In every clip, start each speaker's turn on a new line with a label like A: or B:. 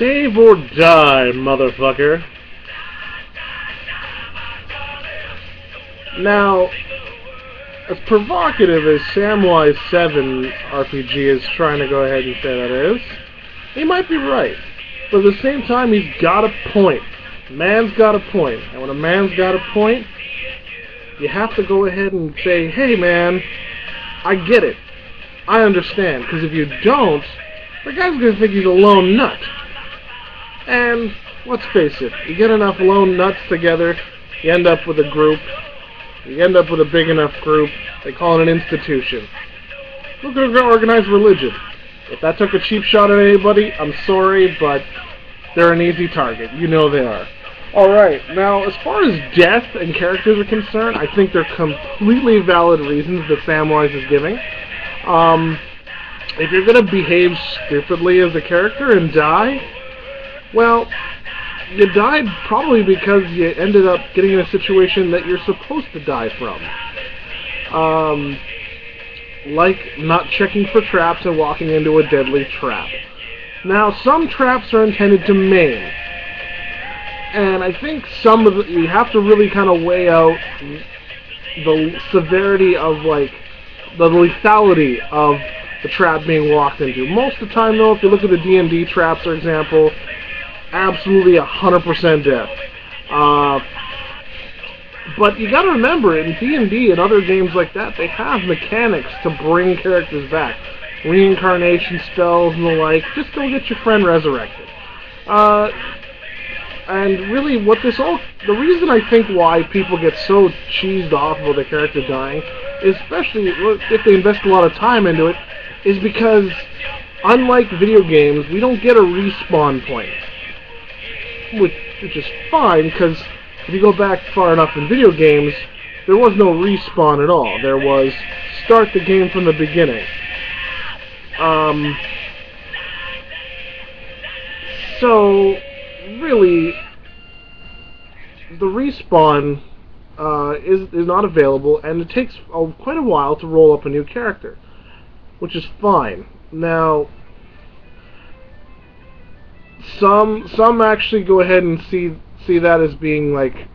A: Save or die, motherfucker. Now, as provocative as SAMWISE7RPG is trying to go ahead and say that is, he might be right. But at the same time, he's got a point. Man's got a point. And when a man's got a point, you have to go ahead and say, hey man, I get it. I understand. Because if you don't, the guy's going to think he's a lone nut. And let's face it, you get enough lone nuts together, you end up with a group. You end up with a big enough group, they call it an institution. Look at organized religion. If that took a cheap shot at anybody, I'm sorry, but they're an easy target. You know they are. Alright, now as far as death and characters are concerned, I think they're completely valid reasons that Samwise is giving. If you're going to behave stupidly as a character and die, well, you died probably because you ended up getting in a situation that you're supposed to die from. Like not checking for traps and walking into a deadly trap. Now, some traps are intended to maim. And I think some of you have to really kind of weigh out the severity of, like, the lethality of the trap being walked into. Most of the time, though, if you look at the D&D traps, for example, absolutely 100% death. But you gotta remember, in D&D and other games like that, they have mechanics to bring characters back. Reincarnation spells and the like. Just go get your friend resurrected. And really, the reason I think why people get so cheesed off about the character dying, especially if they invest a lot of time into it, is because, unlike video games, we don't get a respawn point. Which is fine, because if you go back far enough in video games, there was no respawn at all. There was start the game from the beginning. So, really, the respawn is not available, and it takes quite a while to roll up a new character, which is fine. Now, some actually go ahead and see that as being, like,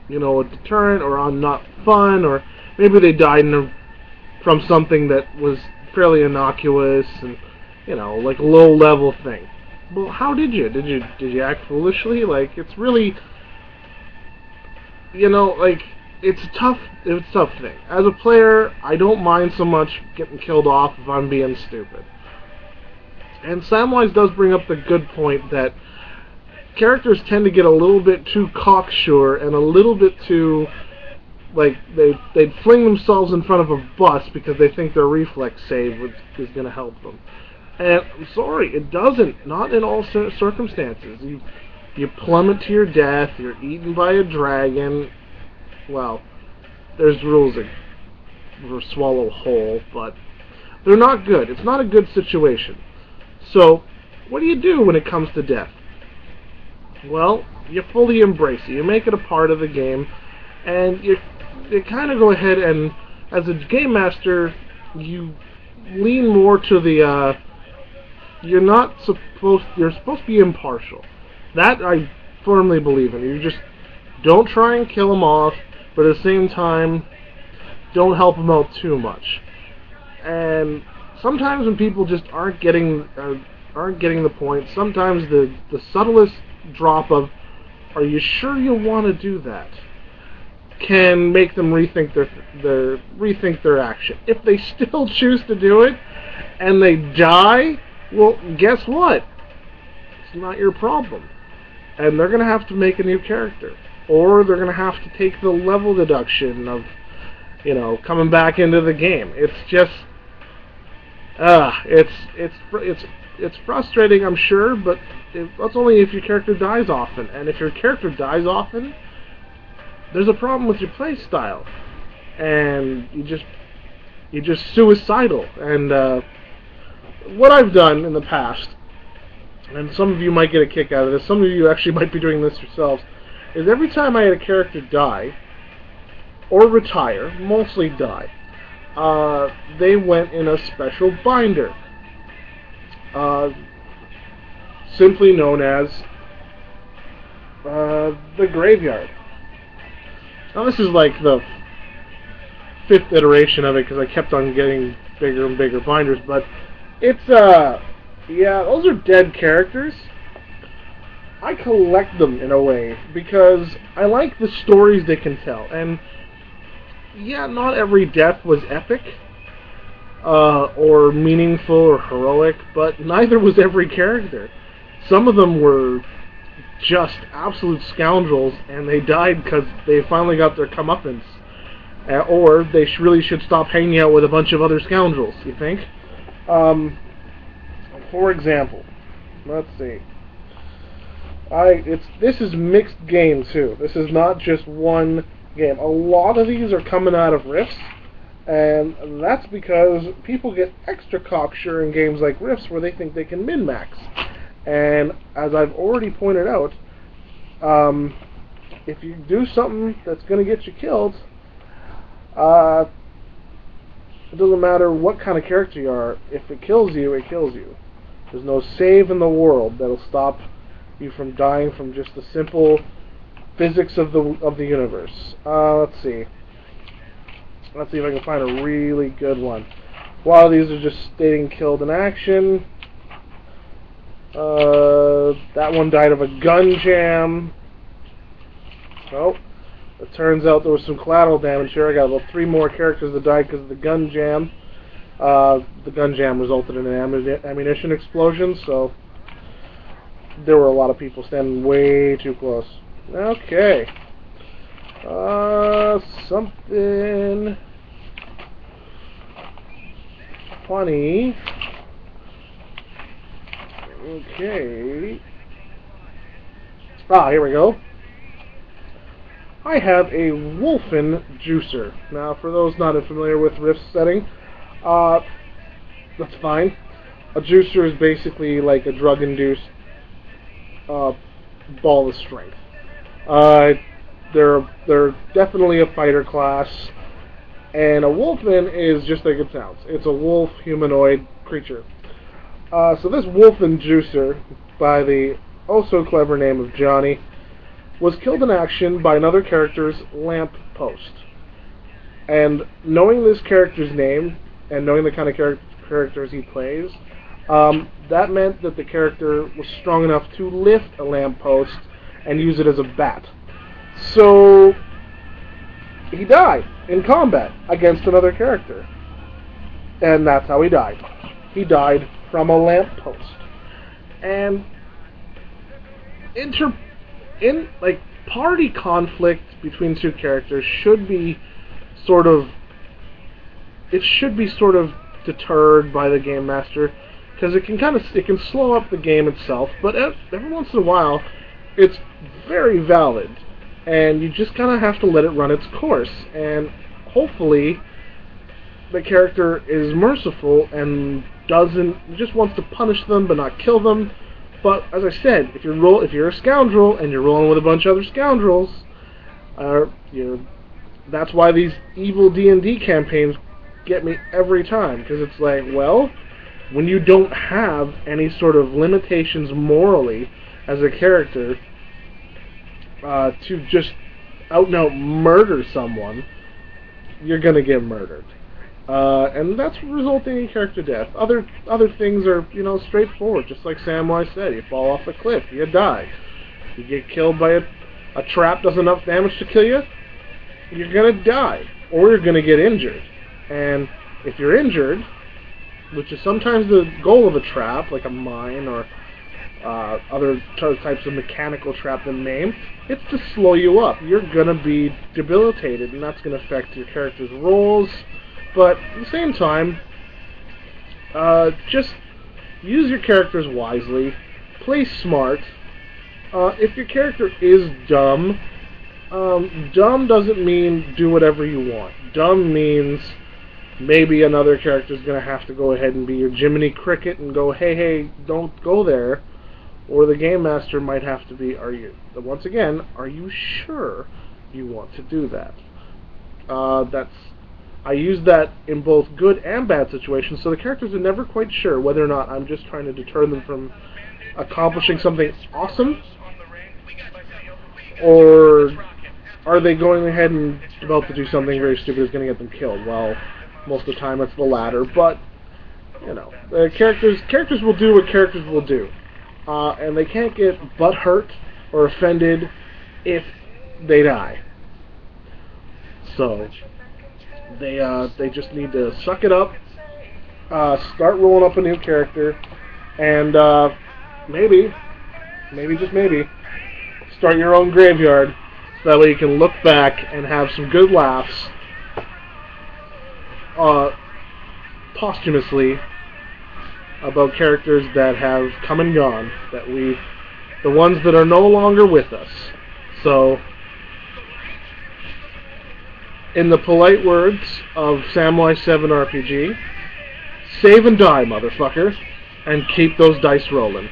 A: you know, a deterrent or not fun, or maybe they died from something that was fairly innocuous and, you know, like a low-level thing. Well, how did you? Did you act foolishly? Like, it's really, you know, like, it's a tough thing. As a player, I don't mind so much getting killed off if I'm being stupid. And Samwise does bring up the good point that characters tend to get a little bit too cocksure and a little bit too, like, they'd fling themselves in front of a bus because they think their reflex save is going to help them. And I'm sorry, it doesn't. Not in all circumstances. You plummet to your death, you're eaten by a dragon. Well, there's rules that swallow whole, but they're not good. It's not a good situation. So, what do you do when it comes to death? Well, you fully embrace it. You make it a part of the game, and you kind of go ahead and, as a game master, you lean more to the, you're supposed to be impartial. That I firmly believe in. You just don't try and kill them off, but at the same time, don't help them out too much. And sometimes when people just aren't getting the point, sometimes the subtlest drop of, "Are you sure you want to do that?" can make them rethink their action. If they still choose to do it and they die, well, guess what? It's not your problem. And they're going to have to make a new character. Or they're going to have to take the level deduction of, you know, coming back into the game. It's just, it's frustrating, I'm sure, but that's only if your character dies often. And if your character dies often, there's a problem with your play style. And you're just suicidal. And what I've done in the past, and some of you might get a kick out of this, some of you actually might be doing this yourselves, is every time I had a character die, or retire, mostly die, they went in a special binder. simply known as the graveyard. Now this is like the 5th iteration of it because I kept on getting bigger and bigger binders, but it's yeah, those are dead characters. I collect them in a way because I like the stories they can tell, and yeah, not every death was epic or meaningful or heroic, but neither was every character. Some of them were just absolute scoundrels, and they died because they finally got their comeuppance. Or they really should stop hanging out with a bunch of other scoundrels, you think? For example, let's see. This is mixed game too. This is not just one game. A lot of these are coming out of Rifts, and that's because people get extra cocksure in games like Rifts where they think they can min-max. And as I've already pointed out, if you do something that's going to get you killed, it doesn't matter what kind of character you are. If it kills you, it kills you. There's no save in the world that'll stop you from dying from just the simple physics of the universe. Let's see. Let's see if I can find a really good one. A lot of these are just stating killed in action. That one died of a gun jam. Oh, it turns out there was some collateral damage here. I got about 3 more characters that died because of the gun jam. The gun jam resulted in an ammunition explosion, so there were a lot of people standing way too close. Okay. Something funny. Okay. Here we go. I have a Wolfen juicer. Now, for those not familiar with Rift's setting, that's fine. A juicer is basically like a drug-induced ball of strength. They're definitely a fighter class, and a Wolfen is just like it sounds. It's a wolf humanoid creature. So this Wolfen juicer, by the oh-so-clever name of Johnny, was killed in action by another character's lamp post. And knowing this character's name, and knowing the kind of characters he plays, that meant that the character was strong enough to lift a lamp post and use it as a bat. So he died in combat against another character. And that's how he died. He died from a lamp post. And party conflict between 2 characters should be sort of deterred by the game master, because it can slow up the game itself, but every once in a while it's very valid, and you just kind of have to let it run its course, and hopefully the character is merciful and just wants to punish them but not kill them. But as I said, if you're a scoundrel and you're rolling with a bunch of other scoundrels, that's why these evil D&D campaigns get me every time, because it's like, well, when you don't have any sort of limitations morally as a character to just out and out murder someone, you're gonna get murdered. And that's resulting in character death. Other things are, straightforward. Just like Samwise said, you fall off a cliff, you die. You get killed by a trap does enough damage to kill you, you're gonna die, or you're gonna get injured. And if you're injured, which is sometimes the goal of a trap, like a mine or other types of mechanical trap than maim, it's to slow you up. You're gonna be debilitated, and that's gonna affect your character's rolls. But at the same time, just use your characters wisely, play smart. If your character is dumb, dumb doesn't mean do whatever you want. Dumb means maybe another character's going to have to go ahead and be your Jiminy Cricket and go, hey, don't go there. Or the Game Master might have to be, once again, are you sure you want to do that? I use that in both good and bad situations, so the characters are never quite sure whether or not I'm just trying to deter them from accomplishing something awesome, or are they going ahead and about to do something very stupid that's going to get them killed? Well, most of the time it's the latter, but, you know, the characters will do what characters will do. And they can't get butthurt or offended if they die. So, they just need to suck it up, start rolling up a new character, and maybe, just maybe, start your own graveyard, so that way you can look back and have some good laughs posthumously about characters that have come and gone, the ones that are no longer with us. So, in the polite words of SAMWISE7RPG, save and die, motherfucker, and keep those dice rolling.